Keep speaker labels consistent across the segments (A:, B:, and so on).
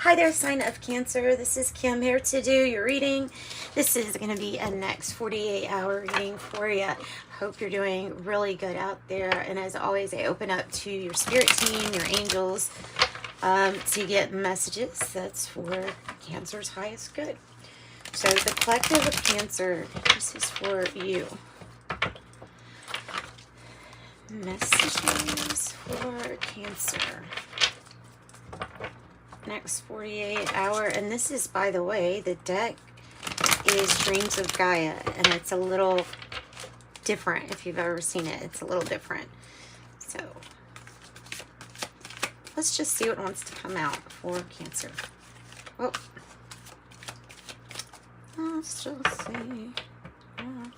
A: Hi there, sign of Cancer. This is Kim here to do your reading. This is going to be a next 48-hour reading for you. Hope you're doing really good out there. And as always, I open up to your spirit team, your angels, to get messages. That's for Cancer's highest good. So the collective of Cancer, this is for you. Messages for Cancer. Next 48-hour, and this is, by the way, the deck is Dreams of Gaia, and it's a little different. If you've ever seen it, it's a little different. So let's just see what wants to come out for Cancer. Oh, let's just see for Cancer.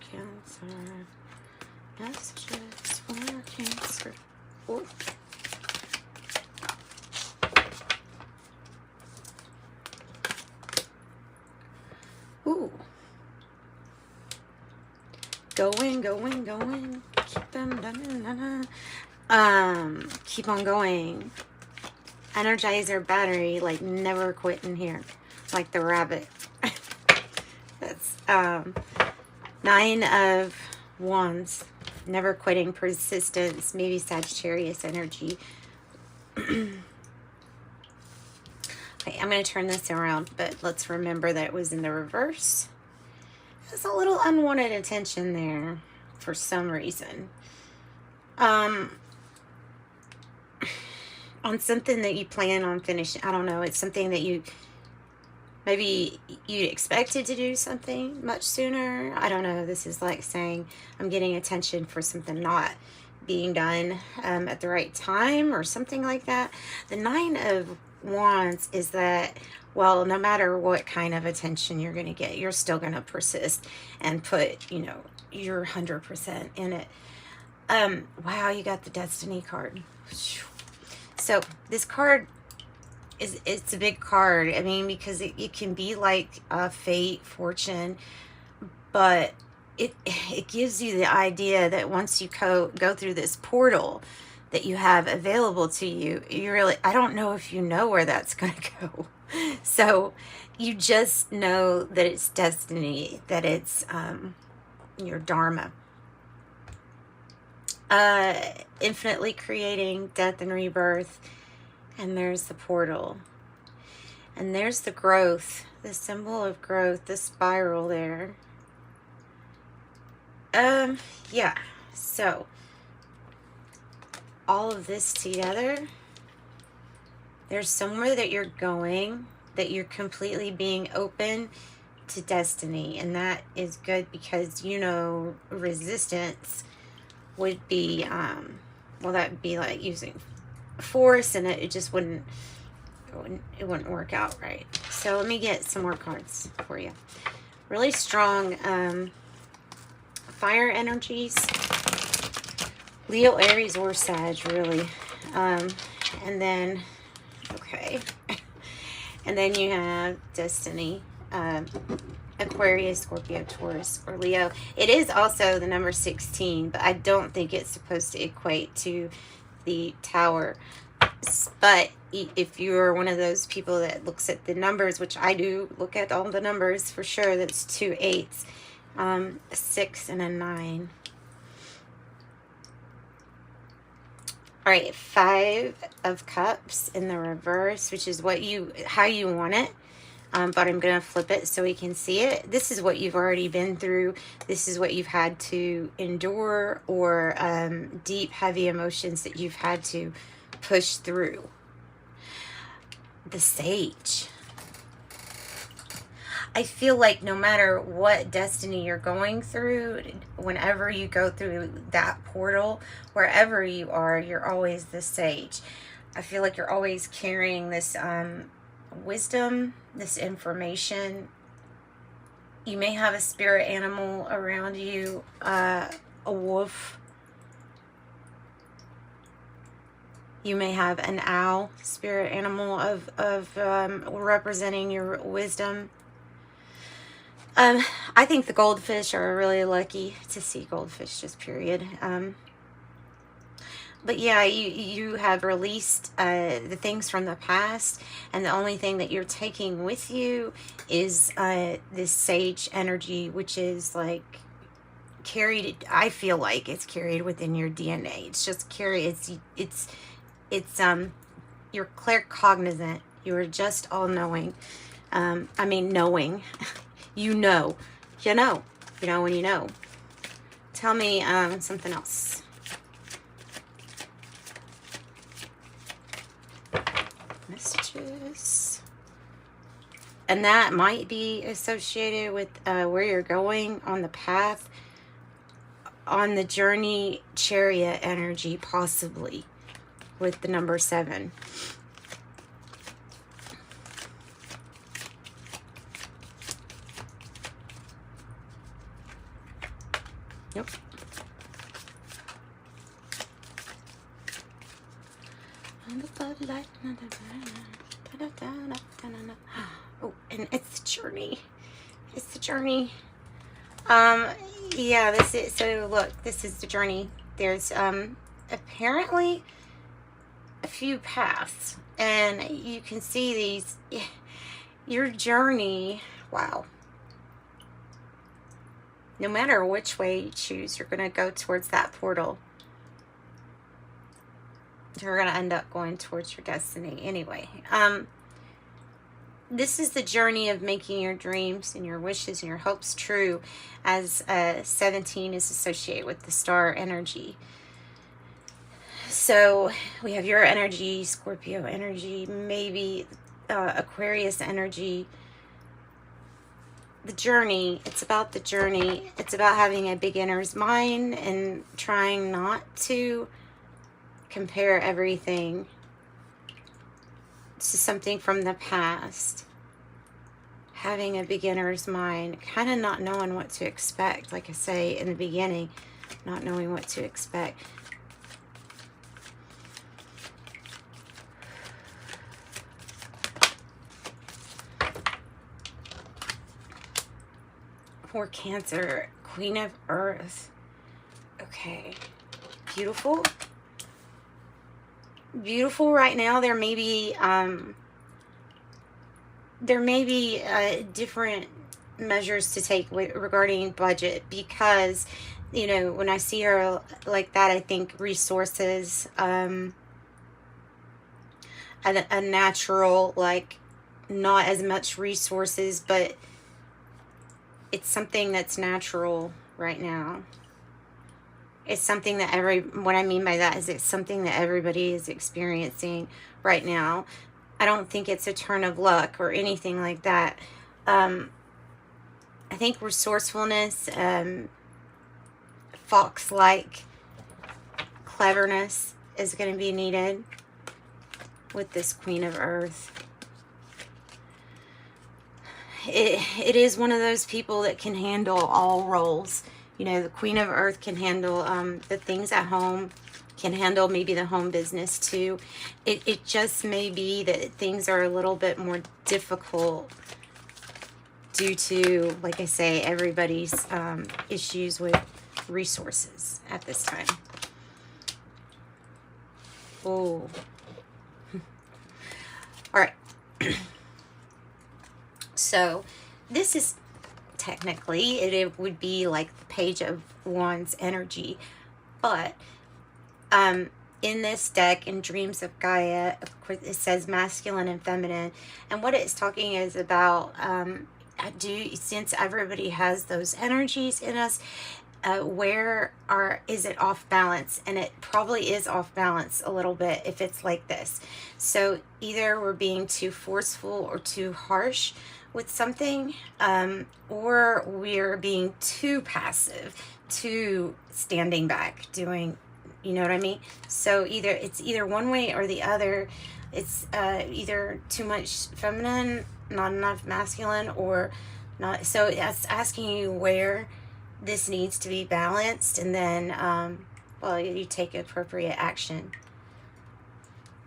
A: Messages for Cancer. Oh. Ooh. Going. Keep them keep on going. Energizer battery, like never quitting here. Like the rabbit. That's 9 of Wands. Never quitting, persistence, maybe Sagittarius energy. Okay, I'm going to turn this around, but let's remember that it was in the reverse. There's a little unwanted attention there for some reason. On something that you plan on finishing. I don't know. It's something that maybe you expected to do something much sooner. I don't know. This is like saying I'm getting attention for something not being done at the right time or something like that. The 9 of Wands is that, well, no matter what kind of attention you're going to get, you're still going to persist and put, your 100% in it. Wow, you got the Destiny card. So this card it's a big card. I mean, because it can be like fate, fortune, but it gives you the idea that once you go through this portal that you have available to you, I don't know if you know where that's going to go. So you just know that it's destiny, that it's your Dharma. Infinitely creating death and rebirth. And there's the portal. And there's the growth, the symbol of growth, the spiral there. Yeah, so all of this together, there's somewhere that you're going, that you're completely being open to destiny, and that is good because resistance would be well, that would be like using force, and it just wouldn't work out right. So let me get some more cards for you. Really strong fire energies, Leo, Aries, or Sag, really. And then, okay. And then you have Destiny, Aquarius, Scorpio, Taurus, or Leo. It is also the number 16, but I don't think it's supposed to equate to the Tower. But if you're one of those people that looks at the numbers, which I do look at all the numbers for sure, that's 2 8s, a 6 and a 9. All right, 5 of Cups in the reverse, which is how you want it. But I'm going to flip it so we can see it. This is what you've already been through. This is what you've had to endure, or deep, heavy emotions that you've had to push through. The Sage. I feel like no matter what destiny you're going through, whenever you go through that portal, wherever you are, you're always the Sage. I feel like you're always carrying this wisdom, this information. You may have a spirit animal around you, a wolf. You may have an owl, spirit animal of representing your wisdom. I think the goldfish are really lucky to see goldfish, just period. But yeah, you have released the things from the past, and the only thing that you're taking with you is this sage energy, which is like carried. I feel like it's carried within your DNA. It's just carried. It's you're claircognizant. You're just all knowing. I mean, knowing. You know. You know. You know when you know. Tell me something else. Messages. And that might be associated with where you're going on the path, on the journey, chariot energy, possibly, with the number 7. Yep. Oh, and it's the journey. It's the journey. Yeah, this is, so look, this is the journey. There's apparently a few paths, and you can see these. Your journey, wow. No matter which way you choose, you're going to go towards that portal. You're going to end up going towards your destiny anyway. This is the journey of making your dreams and your wishes and your hopes true, as 17 is associated with the star energy. So we have your energy, Scorpio energy, maybe Aquarius energy. The journey, it's about the journey. It's about having a beginner's mind and trying not to compare everything to something from the past. Having a beginner's mind, kind of not knowing what to expect, like I say in the beginning, not knowing what to expect. For Cancer, Queen of Earth. Okay, beautiful. Beautiful right now. There may be different measures to take regarding budget, because, you know, when I see her like that, I think resources, a natural, like, not as much resources, but it's something that's natural right now. It's something that what I mean by that is it's something that everybody is experiencing right now. I don't think it's a turn of luck or anything like that. I think resourcefulness, fox-like cleverness is going to be needed with this Queen of Earth. It is one of those people that can handle all roles. You know, the Queen of Earth can handle the things at home, can handle maybe the home business too. It just may be that things are a little bit more difficult due to, like I say, everybody's issues with resources at this time. Oh. All right. So this is technically, it would be like the Page of Wands energy, but in this deck, in Dreams of Gaia, of course, it says masculine and feminine, and what it's talking is about, since everybody has those energies in us, is it off balance? And it probably is off balance a little bit if it's like this. So either we're being too forceful or too harsh with something, or we're being too passive, too standing back, doing, you know what I mean? So it's either one way or the other. It's either too much feminine, not enough masculine, or not. So that's asking you where this needs to be balanced, and then well, you take appropriate action.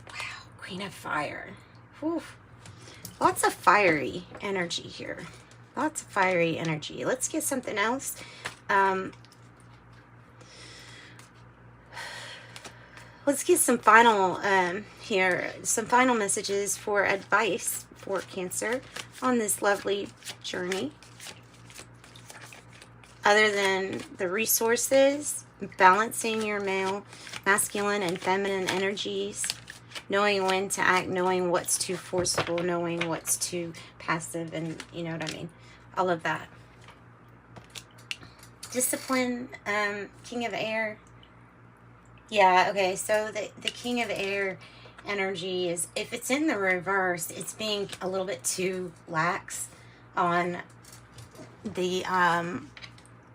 A: Wow, Queen of Fire. Whew. Lots of fiery energy here. Lots of fiery energy. Let's get something else. Let's get some final here, some final messages for advice for Cancer on this lovely journey. Other than the resources, balancing your masculine and feminine energies, knowing when to act, knowing what's too forceful, knowing what's too passive, and you know what I mean, all of that. Discipline, King of Air. Yeah, okay, so the King of Air energy is, if it's in the reverse, it's being a little bit too lax on the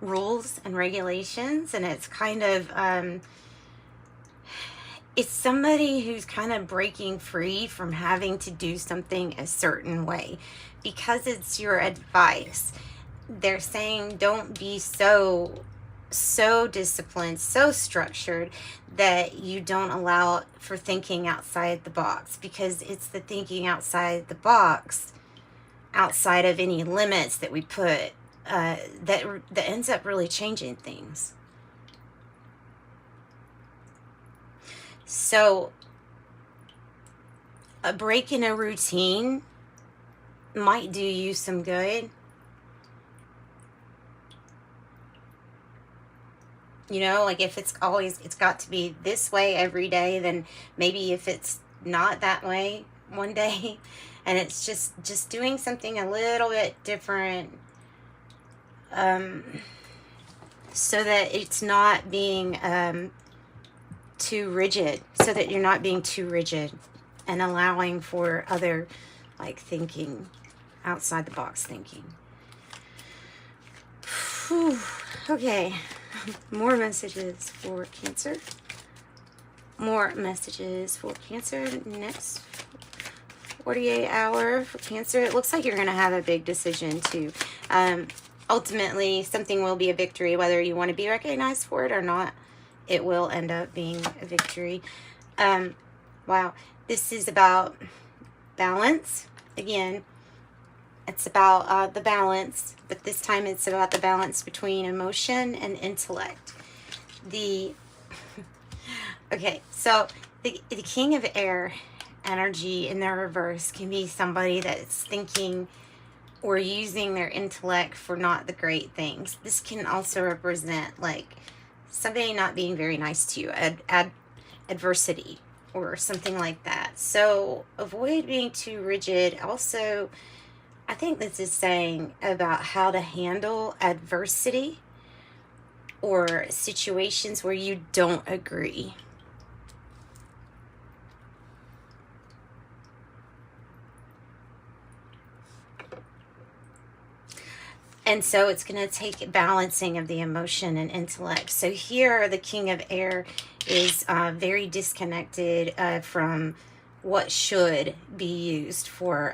A: rules and regulations, and it's kind of it's somebody who's kind of breaking free from having to do something a certain way because it's your advice. They're saying don't be so disciplined, so structured that you don't allow for thinking outside the box, because it's the thinking outside the box, outside of any limits that we put, that ends up really changing things. So a break in a routine might do you some good. You know, like if it's got to be this way every day, then maybe if it's not that way one day, and it's just doing something a little bit different, so that it's not being too rigid, so that you're not being too rigid and allowing for other, like, thinking, outside the box thinking. Whew. Okay. More messages for Cancer. More messages for Cancer. Next 48 hour for Cancer. It looks like you're going to have a big decision too. Ultimately, something will be a victory, whether you want to be recognized for it or not. It will end up being a victory. Wow. This is about balance. Again, it's about the balance, but this time it's about the balance between emotion and intellect. Okay, so the King of Air energy in their reverse can be somebody that's thinking or using their intellect for not the great things. This can also represent, like, somebody not being very nice to you, adversity or something like that. So avoid being too rigid. Also, I think this is saying about how to handle adversity or situations where you don't agree. And so it's going to take balancing of the emotion and intellect. So here the King of Air is very disconnected from what should be used for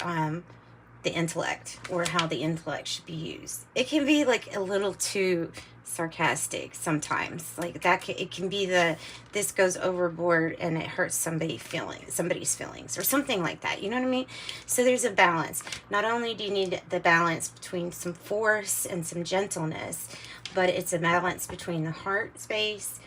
A: the intellect, or how the intellect should be used. It can be like a little too sarcastic sometimes, like that. It can be this goes overboard and it hurts somebody's feelings or something like that, you know what I mean? So there's a balance. Not only do you need the balance between some force and some gentleness, but it's a balance between the heart space,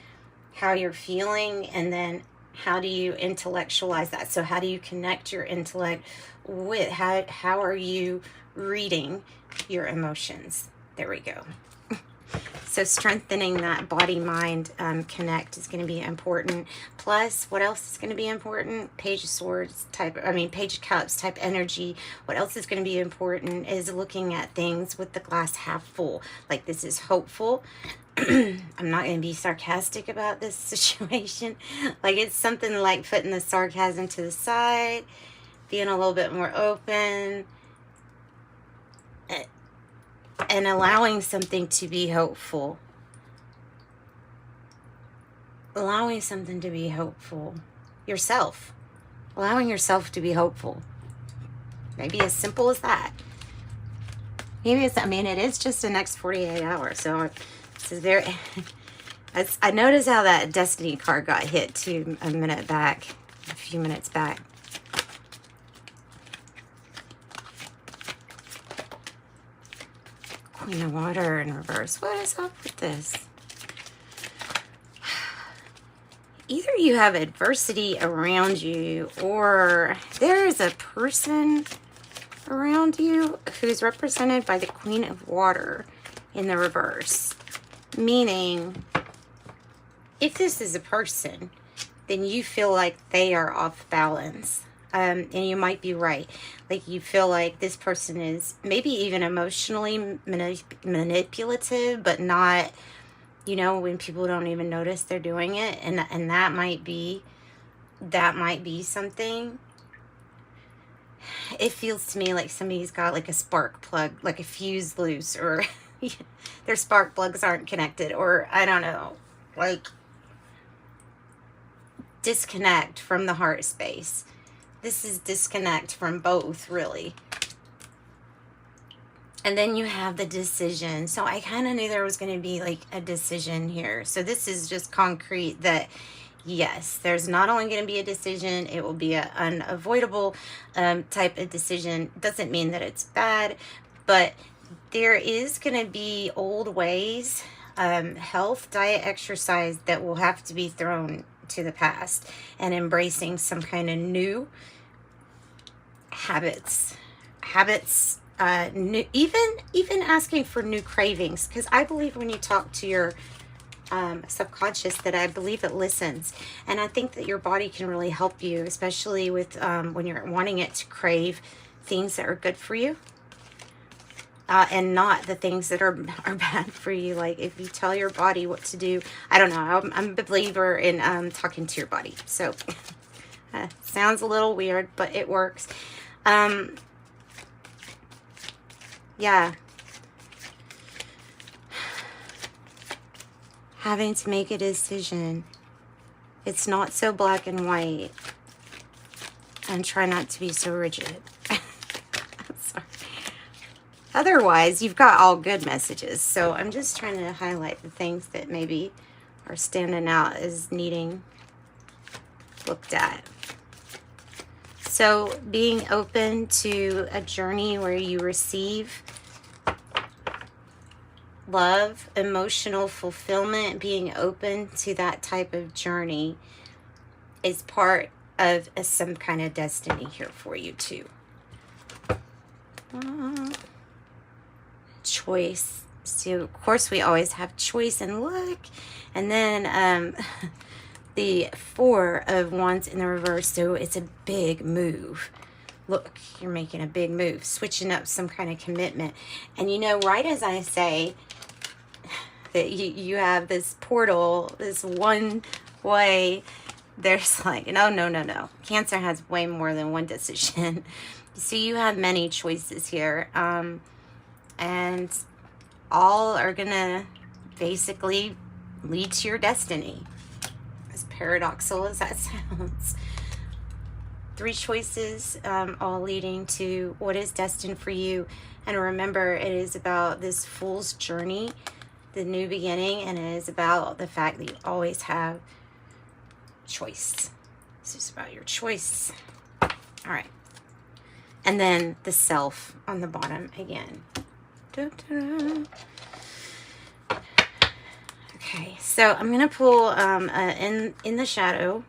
A: how you're feeling, and then how do you intellectualize that? So how do you connect your intellect with how are you reading your emotions? There we go. So strengthening that body-mind connect is going to be important. Plus, what else is going to be important? Page of Swords type, Page of Cups type energy. What else is going to be important is looking at things with the glass half full. Like, this is hopeful. I'm not going to be sarcastic about this situation. Like, it's something like putting the sarcasm to the side, being a little bit more open, and allowing something to be hopeful. Allowing something to be hopeful. Yourself. Allowing yourself to be hopeful. Maybe as simple as that. Maybe it's, it is just the next 48 hours. So this is very... I noticed how that Destiny card got hit too a few minutes back. Queen of Water in reverse. What is up with this? either you have adversity around you, or there is a person around you who's represented by the Queen of Water in the reverse. Meaning, if this is a person, then you feel like they are off balance. And you might be right. Like, you feel like this person is maybe even emotionally manipulative, but not, you know, when people don't even notice they're doing it. And that might be something. It feels to me like somebody's got like a spark plug, like a fuse loose, or their spark plugs aren't connected, or I don't know, like disconnect from the heart space. This is disconnect from both, really. And then you have the decision. So I kind of knew there was going to be like a decision here. So this is just concrete that, yes, there's not only going to be a decision, it will be an unavoidable type of decision. Doesn't mean that it's bad, but there is going to be old ways, health, diet, exercise that will have to be thrown to the past, and embracing some kind of new habits, new, even asking for new cravings, because I believe when you talk to your subconscious, that I believe it listens, and I think that your body can really help you, especially with when you're wanting it to crave things that are good for you, and not the things that are bad for you. Like, if you tell your body what to do, I don't know, I'm a believer in talking to your body. So sounds a little weird, but it works. Yeah, having to make a decision. It's not so black and white, and try not to be so rigid. Sorry. Otherwise, you've got all good messages. So I'm just trying to highlight the things that maybe are standing out as needing looked at. So being open to a journey where you receive love, emotional fulfillment, being open to that type of journey is part of some kind of destiny here for you too. Choice. So of course we always have choice and luck. And then the Four of Wands in the reverse. So it's a big move. Look, you're making a big move, switching up some kind of commitment. And you know, right as I say that you have this portal, this one way, there's like, no. Cancer has way more than one decision. So you have many choices here. And all are gonna basically lead to your destiny. As paradoxical as that sounds. 3 choices, all leading to what is destined for you. And remember, it is about this fool's journey, the new beginning, and it is about the fact that you always have choice. This is about your choice. All right. And then the self on the bottom again. Da-da. Okay, so I'm gonna pull in the shadows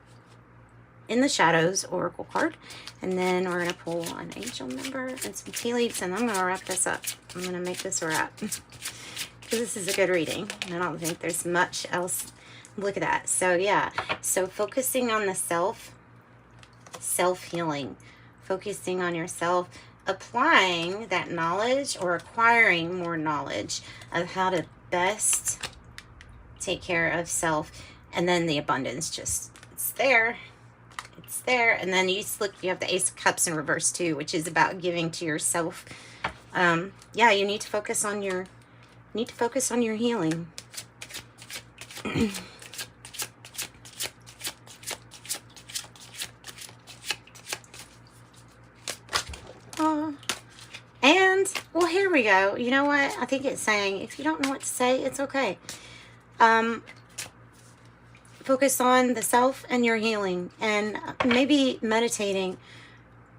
A: oracle card, and then we're gonna pull an angel number and some tea leaves, and I'm gonna wrap this up. I'm gonna make this a wrap because this is a good reading, and I don't think there's much else. Look at that. So yeah, so focusing on the self-healing, focusing on yourself, applying that knowledge or acquiring more knowledge of how to best take care of self. And then the abundance, just it's there, and then you have the Ace of Cups in reverse too, which is about giving to yourself. Yeah, you need to focus on your healing. And well, here we go. You know what? I think it's saying, if you don't know what to say, it's okay. Focus on the self and your healing, and maybe meditating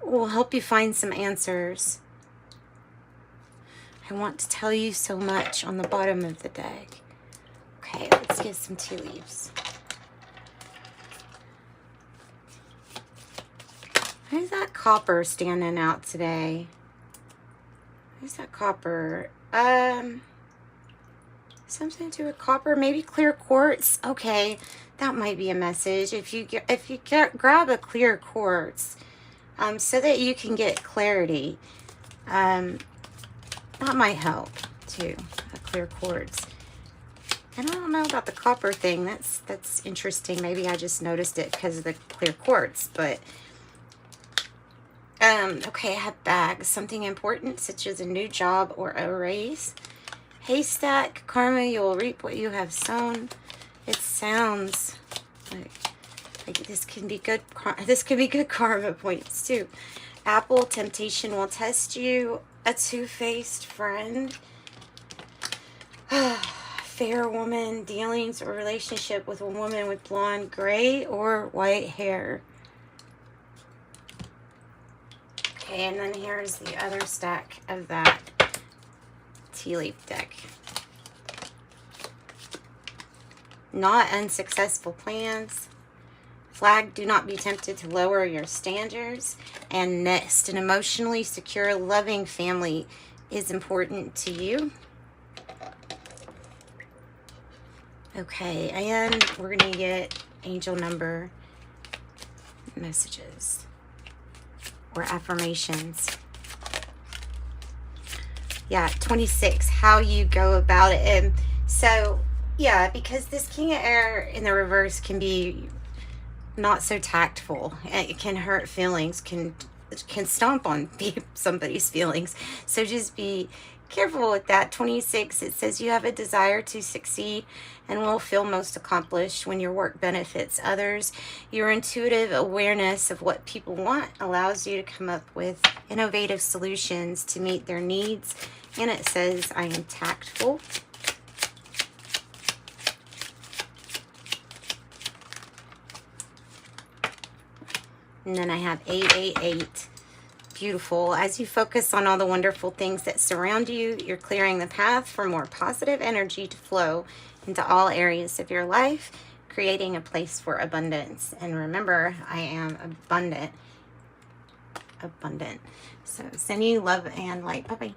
A: will help you find some answers. I want to tell you so much on the bottom of the deck. Okay, let's get some tea leaves. Who's that copper standing out today? Who's that copper? Something to do with copper, maybe clear quartz. Okay, that might be a message. If you grab a clear quartz, so that you can get clarity, that might help too. A clear quartz. And I don't know about the copper thing. That's interesting. Maybe I just noticed it because of the clear quartz, but. Okay, I have bags. Something important, such as a new job or a raise. Haystack, karma, you will reap what you have sown. It sounds like this can be good. This could be good karma points too. Apple, temptation will test you. A two-faced friend. Fair woman, dealings or relationship with a woman with blonde, gray, or white hair. Okay, and then here's the other stack of that tea leaf deck. Not unsuccessful plans. Flag, do not be tempted to lower your standards. And nest, an emotionally secure, loving family is important to you. Okay, and we're going to get angel number messages or affirmations. Yeah, 26, how you go about it. And so, yeah, because this King of Air in the reverse can be not so tactful. It can hurt feelings, can stomp on somebody's feelings. So just be careful with that. 26, it says you have a desire to succeed and will feel most accomplished when your work benefits others. Your intuitive awareness of what people want allows you to come up with innovative solutions to meet their needs. And it says, I am tactful. And then I have 888. Beautiful. As you focus on all the wonderful things that surround you, you're clearing the path for more positive energy to flow into all areas of your life, creating a place for abundance. And remember, I am abundant. So sending you love and light. Bye-bye.